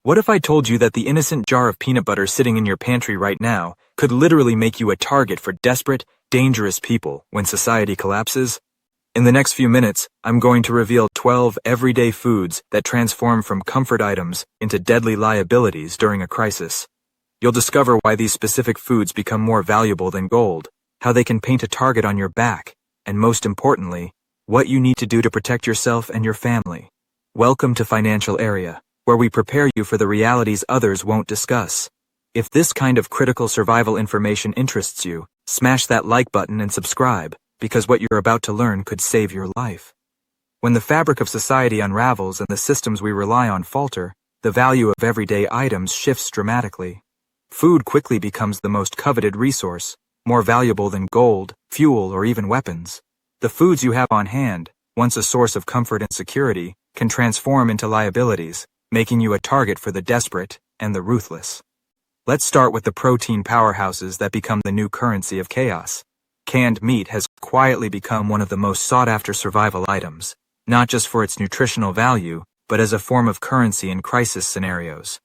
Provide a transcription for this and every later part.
What if I told you that the innocent jar of peanut butter sitting in your pantry right now could literally make you a target for desperate, dangerous people when society collapses? In the next few minutes, I'm going to reveal 12 everyday foods that transform from comfort items into deadly liabilities during a crisis. You'll discover why these specific foods become more valuable than gold, how they can paint a target on your back, and most importantly, what you need to do to protect yourself and your family. Welcome to Financial Area, where we prepare you for the realities others won't discuss. If this kind of critical survival information interests you, smash that like button and subscribe, because what you're about to learn could save your life. When the fabric of society unravels and the systems we rely on falter, the value of everyday items shifts dramatically. Food quickly becomes the most coveted resource, more valuable than gold, fuel, or even weapons. The foods you have on hand, once a source of comfort and security, can transform into liabilities, making you a target for the desperate and the ruthless. Let's start with the protein powerhouses that become the new currency of chaos. Canned meat has quietly become one of the most sought-after survival items, not just for its nutritional value, but as a form of currency in crisis scenarios.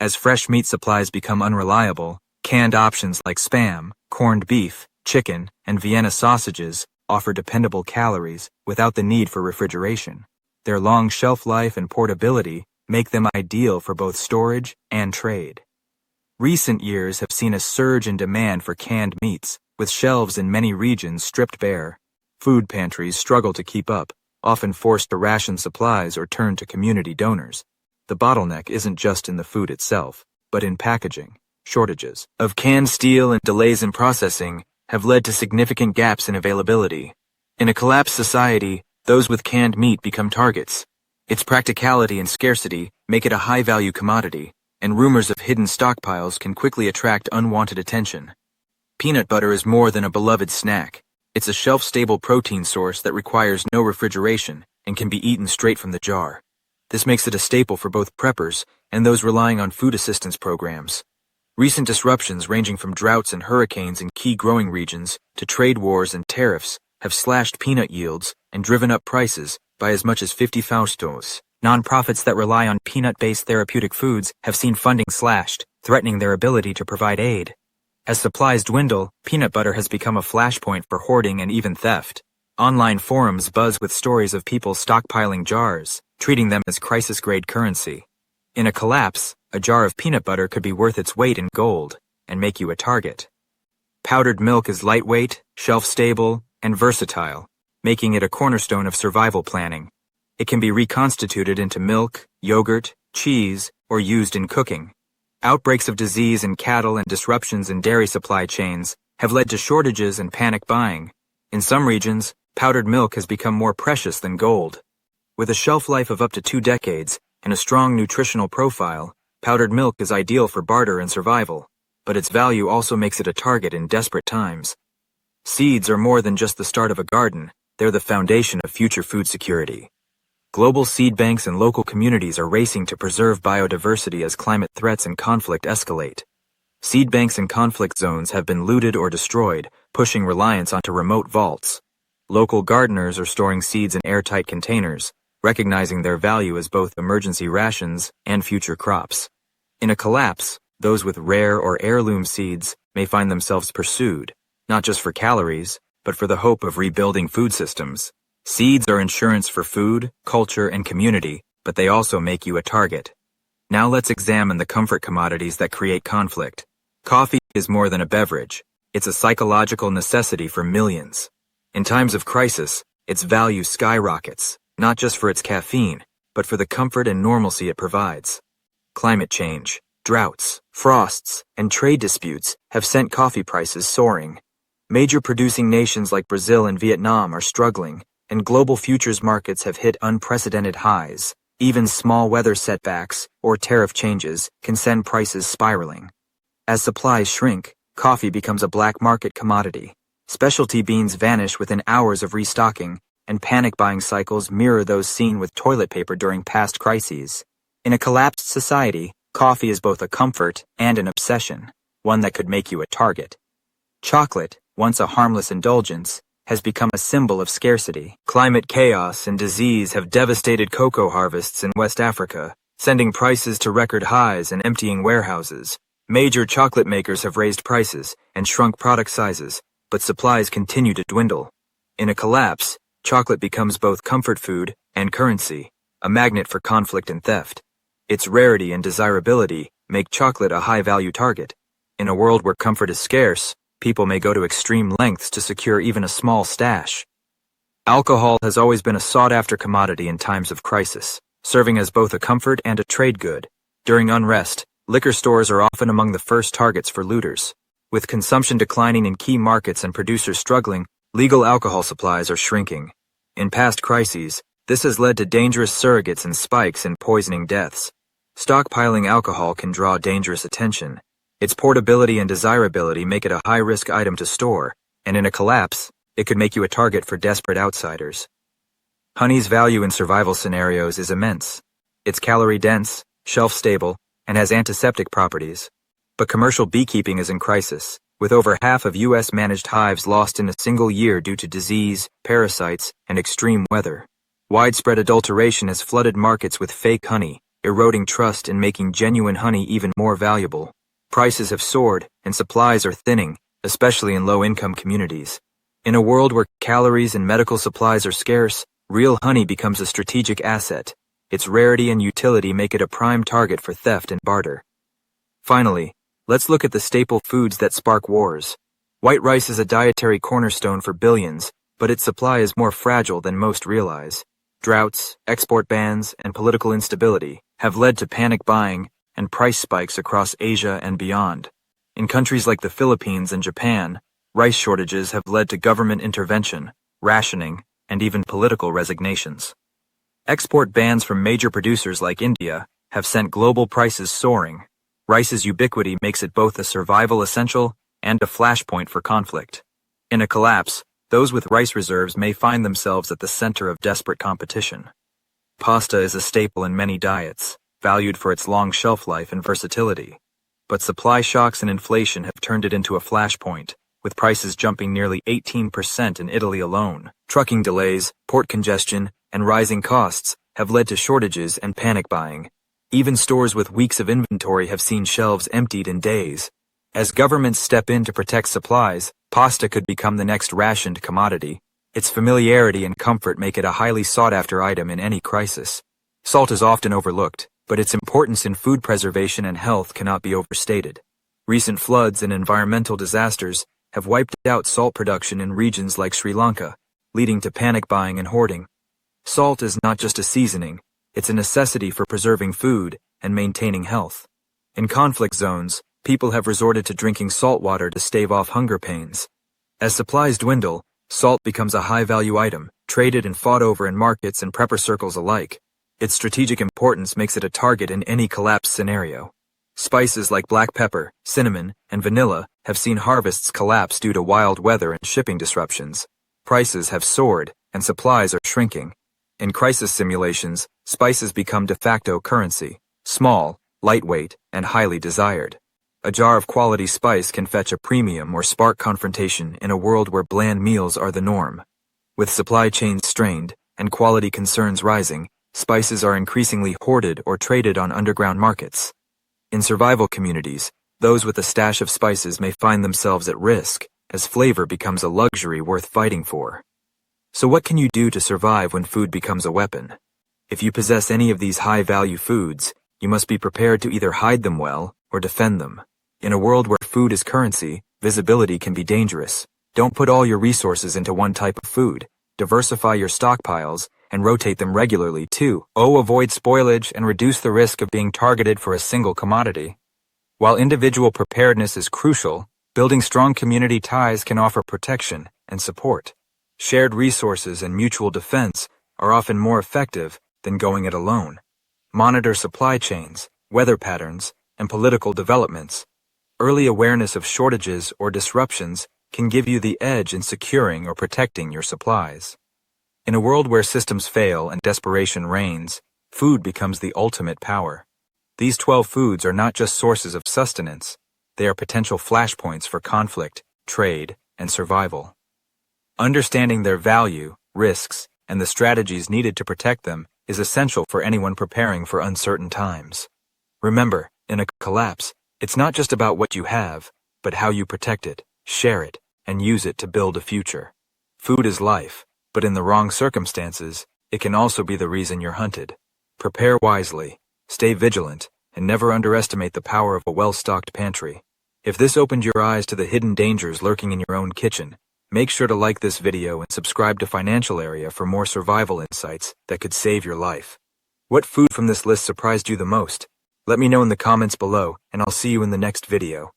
As fresh meat supplies become unreliable, canned options like Spam, corned beef, chicken, and Vienna sausages offer dependable calories without the need for refrigeration. Their long shelf life and portability make them ideal for both storage and trade. Recent years have seen a surge in demand for canned meats, with shelves in many regions stripped bare. Food pantries struggle to keep up, often forced to ration supplies or turn to community donors. The bottleneck isn't just in the food itself, but in packaging. Shortages of canned steel and delays in processing have led to significant gaps in availability. In a collapsed society, those with canned meat become targets. Its practicality and scarcity make it a high-value commodity, and rumors of hidden stockpiles can quickly attract unwanted attention. Peanut butter is more than a beloved snack. It's a shelf-stable protein source that requires no refrigeration and can be eaten straight from the jar. This makes it a staple for both preppers and those relying on food assistance programs. Recent disruptions ranging from droughts and hurricanes in key growing regions to trade wars and tariffs have slashed peanut yields and driven up prices by as much as 50 faustos. Nonprofits that rely on peanut-based therapeutic foods have seen funding slashed, threatening their ability to provide aid. As supplies dwindle, peanut butter has become a flashpoint for hoarding and even theft. Online forums buzz with stories of people stockpiling jars, treating them as crisis-grade currency. In a collapse, a jar of peanut butter could be worth its weight in gold and make you a target. Powdered milk is lightweight, shelf-stable, and versatile, making it a cornerstone of survival planning. It can be reconstituted into milk, yogurt, cheese, or used in cooking. Outbreaks of disease in cattle and disruptions in dairy supply chains have led to shortages and panic buying. In some regions, powdered milk has become more precious than gold. With a shelf life of up to 2 decades and a strong nutritional profile, powdered milk is ideal for barter and survival, but its value also makes it a target in desperate times. Seeds are more than just the start of a garden, they're the foundation of future food security. Global seed banks and local communities are racing to preserve biodiversity as climate threats and conflict escalate. Seed banks in conflict zones have been looted or destroyed, pushing reliance onto remote vaults. Local gardeners are storing seeds in airtight containers, recognizing their value as both emergency rations and future crops. In a collapse, those with rare or heirloom seeds may find themselves pursued, not just for calories, but for the hope of rebuilding food systems. Seeds are insurance for food, culture, and community, but they also make you a target. Now let's examine the comfort commodities that create conflict. Coffee is more than a beverage. It's a psychological necessity for millions. In times of crisis, its value skyrockets, not just for its caffeine, but for the comfort and normalcy it provides. Climate change, droughts, frosts, and trade disputes have sent coffee prices soaring. Major producing nations like Brazil and Vietnam are struggling, and global futures markets have hit unprecedented highs. Even small weather setbacks or tariff changes can send prices spiraling. As supplies shrink, coffee becomes a black market commodity. Specialty beans vanish within hours of restocking, and panic buying cycles mirror those seen with toilet paper during past crises. In a collapsed society, coffee is both a comfort and an obsession, one that could make you a target. Chocolate, once a harmless indulgence, has become a symbol of scarcity. Climate chaos and disease have devastated cocoa harvests in West Africa, sending prices to record highs and emptying warehouses. Major chocolate makers have raised prices and shrunk product sizes, but supplies continue to dwindle. In a collapse, chocolate becomes both comfort food and currency, a magnet for conflict and theft. Its rarity and desirability make chocolate a high-value target. In a world where comfort is scarce, people may go to extreme lengths to secure even a small stash. Alcohol has always been a sought-after commodity in times of crisis, serving as both a comfort and a trade good. During unrest, liquor stores are often among the first targets for looters. With consumption declining in key markets and producers struggling, legal alcohol supplies are shrinking. In past crises, this has led to dangerous surrogates and spikes in poisoning deaths. Stockpiling alcohol can draw dangerous attention. Its portability and desirability make it a high-risk item to store, and in a collapse, it could make you a target for desperate outsiders. Honey's value in survival scenarios is immense. It's calorie-dense, shelf-stable, and has antiseptic properties. But commercial beekeeping is in crisis, with over half of U.S. managed hives lost in a single year due to disease, parasites, and extreme weather. Widespread adulteration has flooded markets with fake honey, eroding trust and making genuine honey even more valuable. Prices have soared, and supplies are thinning, especially in low-income communities. In a world where calories and medical supplies are scarce, real honey becomes a strategic asset. Its rarity and utility make it a prime target for theft and barter. Finally, let's look at the staple foods that spark wars. White rice is a dietary cornerstone for billions, but its supply is more fragile than most realize. Droughts, export bans, and political instability have led to panic buying and price spikes across Asia and beyond. In countries like the Philippines and Japan, rice shortages have led to government intervention, rationing, and even political resignations. Export bans from major producers like India have sent global prices soaring. Rice's ubiquity makes it both a survival essential and a flashpoint for conflict. In a collapse, those with rice reserves may find themselves at the center of desperate competition. Pasta is a staple in many diets, valued for its long shelf life and versatility. But supply shocks and inflation have turned it into a flashpoint, with prices jumping nearly 18% in Italy alone. Trucking delays, port congestion, and rising costs have led to shortages and panic buying. Even stores with weeks of inventory have seen shelves emptied in days. As governments step in to protect supplies, pasta could become the next rationed commodity. Its familiarity and comfort make it a highly sought-after item in any crisis. Salt is often overlooked, but its importance in food preservation and health cannot be overstated. Recent floods and environmental disasters have wiped out salt production in regions like Sri Lanka, leading to panic buying and hoarding. Salt is not just a seasoning, it's a necessity for preserving food and maintaining health. In conflict zones, people have resorted to drinking salt water to stave off hunger pains. As supplies dwindle, salt becomes a high-value item, traded and fought over in markets and prepper circles alike. Its strategic importance makes it a target in any collapse scenario. Spices like black pepper, cinnamon, and vanilla have seen harvests collapse due to wild weather and shipping disruptions. Prices have soared, and supplies are shrinking. In crisis simulations, spices become de facto currency, small, lightweight, and highly desired. A jar of quality spice can fetch a premium or spark confrontation in a world where bland meals are the norm. With supply chains strained and quality concerns rising, spices are increasingly hoarded or traded on underground markets. In survival communities, those with a stash of spices may find themselves at risk, as flavor becomes a luxury worth fighting for. So what can you do to survive when food becomes a weapon? If you possess any of these high-value foods, you must be prepared to either hide them well or defend them. In a world where food is currency, visibility can be dangerous. Don't put all your resources into one type of food. Diversify your stockpiles and rotate them regularly too. Avoid spoilage and reduce the risk of being targeted for a single commodity. While individual preparedness is crucial, building strong community ties can offer protection and support. Shared resources and mutual defense are often more effective than going it alone. Monitor supply chains, weather patterns, and political developments. Early awareness of shortages or disruptions can give you the edge in securing or protecting your supplies. In a world where systems fail and desperation reigns, food becomes the ultimate power. These 12 foods are not just sources of sustenance, they are potential flashpoints for conflict, trade, and survival. Understanding their value, risks, and the strategies needed to protect them is essential for anyone preparing for uncertain times. Remember, in a collapse, it's not just about what you have, but how you protect it, share it, and use it to build a future. Food is life, but in the wrong circumstances, it can also be the reason you're hunted. Prepare wisely, stay vigilant, and never underestimate the power of a well-stocked pantry. If this opened your eyes to the hidden dangers lurking in your own kitchen, make sure to like this video and subscribe to Financial Area for more survival insights that could save your life. What food from this list surprised you the most? Let me know in the comments below, and I'll see you in the next video.